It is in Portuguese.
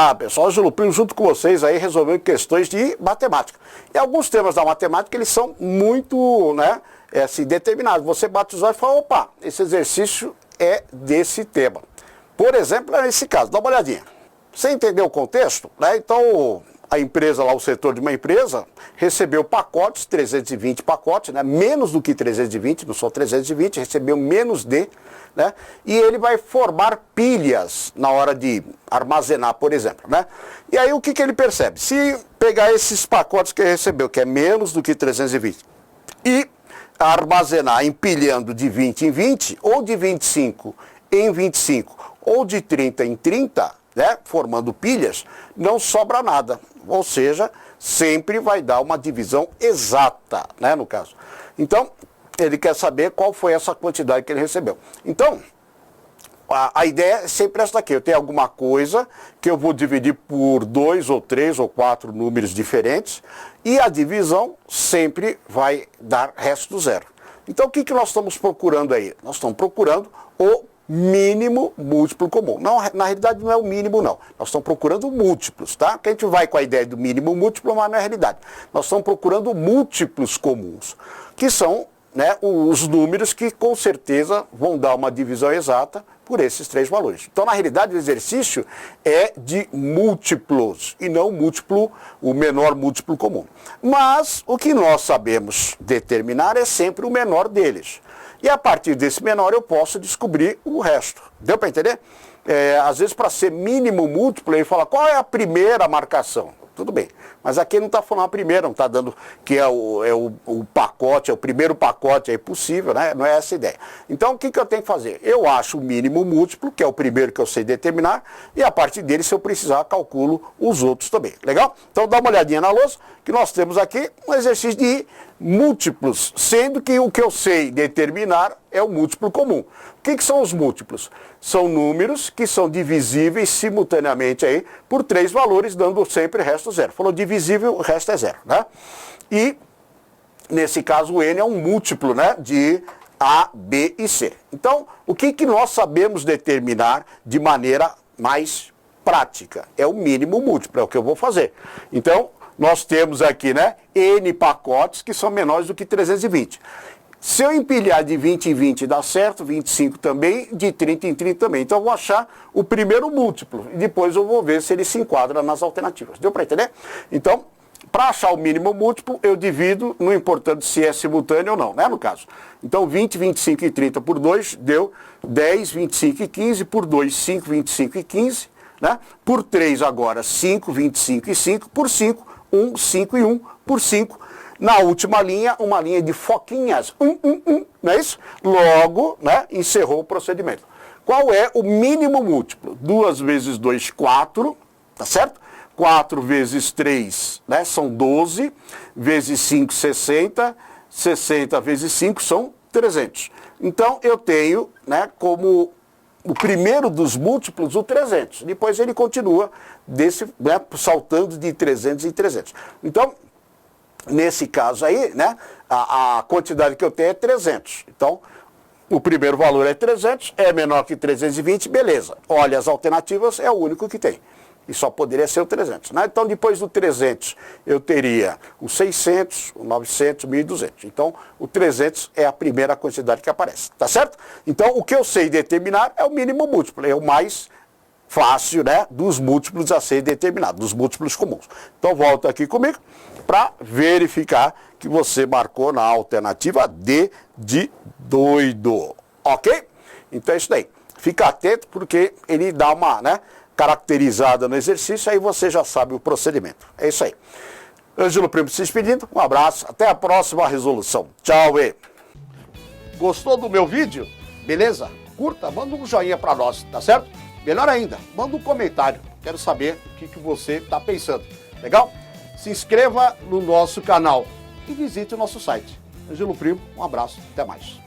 Olá pessoal, Ângelo Primo junto com vocês aí resolvendo questões de matemática. E alguns temas da matemática eles são muito assim, determinados. Você bate os olhos e fala, opa, esse exercício é desse tema. Por exemplo, nesse caso, dá uma olhadinha. Você entendeu o contexto? Então a empresa lá, o setor de uma empresa, recebeu pacotes, 320 pacotes, menos do que 320, não são 320, recebeu menos de, e ele vai formar pilhas na hora de armazenar, por exemplo. E aí o que ele percebe? Se pegar esses pacotes que ele recebeu, que é menos do que 320, e armazenar empilhando de 20 em 20, ou de 25 em 25, ou de 30 em 30, formando pilhas, não sobra nada. Ou seja, sempre vai dar uma divisão exata, no caso. Então, ele quer saber qual foi essa quantidade que ele recebeu. Então, a ideia é sempre essa aqui. Eu tenho alguma coisa que eu vou dividir por 2 ou 3 ou 4 números diferentes e a divisão sempre vai dar resto zero. Então, o que nós estamos procurando aí? Nós estamos procurando o mínimo múltiplo comum. Não, na realidade não é o mínimo não. Nós estamos procurando múltiplos, tá? Porque a gente vai com a ideia do mínimo múltiplo, mas não é realidade. Nós estamos procurando múltiplos comuns, que são os números que com certeza vão dar uma divisão exata por esses 3 valores. Então, na realidade, o exercício é de múltiplos e não o menor múltiplo comum. Mas o que nós sabemos determinar é sempre o menor deles. E a partir desse menor eu posso descobrir o resto. Deu para entender? Às vezes, para ser mínimo múltiplo, ele fala qual é a primeira marcação. Tudo bem. Mas aqui não está falando a primeira, não está dando que é o pacote, é o primeiro pacote aí possível, não é essa a ideia. Então, o que eu tenho que fazer? Eu acho o mínimo múltiplo, que é o primeiro que eu sei determinar, e a partir dele, se eu precisar, calculo os outros também. Legal? Então, dá uma olhadinha na lousa, que nós temos aqui um exercício de múltiplos, sendo que o que eu sei determinar é o múltiplo comum. O que são os múltiplos? São números que são divisíveis simultaneamente aí por 3 valores, dando sempre resto zero. Falou divisível, o resto é zero, E, nesse caso, o n é um múltiplo, de A, B e C. Então, o que nós sabemos determinar de maneira mais prática? É o mínimo múltiplo, é o que eu vou fazer. Então, nós temos aqui, N pacotes que são menores do que 320. Se eu empilhar de 20 em 20 dá certo, 25 também, de 30 em 30 também. Então eu vou achar o primeiro múltiplo e depois eu vou ver se ele se enquadra nas alternativas. Deu para entender? Então, para achar o mínimo múltiplo, eu divido, não importando se é simultâneo ou não, no caso. Então 20, 25 e 30 por 2 deu 10, 25 e 15, por 2, 5, 25 e 15, Por 3 agora, 5, 25 e 5, por 5, 1, 5 e 1, por 5. Na última linha, uma linha de foquinhas, não é isso? Logo, encerrou o procedimento. Qual é o mínimo múltiplo? 2 vezes 2, 4, tá certo? 4 vezes 3, são 12, vezes 5, 60, 60 vezes 5 são 300. Então, eu tenho, como o primeiro dos múltiplos, o 300. Depois ele continua saltando de 300 em 300. Então, nesse caso aí, a quantidade que eu tenho é 300. Então, o primeiro valor é 300, é menor que 320, beleza. Olha as alternativas, é o único que tem. E só poderia ser o 300. Então, depois do 300, eu teria o 600, o 900, o 1.200. Então, o 300 é a primeira quantidade que aparece. Tá certo? Então, o que eu sei determinar é o mínimo múltiplo. É o mais fácil, dos múltiplos a ser determinado, dos múltiplos comuns. Então, volta aqui comigo para verificar que você marcou na alternativa D de doido. Ok? Então, é isso daí. Fica atento porque ele dá uma, caracterizada no exercício, aí você já sabe o procedimento. É isso aí. Ângelo Primo se despedindo, um abraço, até a próxima resolução. Tchau, e... Gostou do meu vídeo? Beleza? Curta, manda um joinha para nós, tá certo? Melhor ainda, manda um comentário, quero saber o que você está pensando. Legal? Se inscreva no nosso canal e visite o nosso site. Ângelo Primo, um abraço, até mais.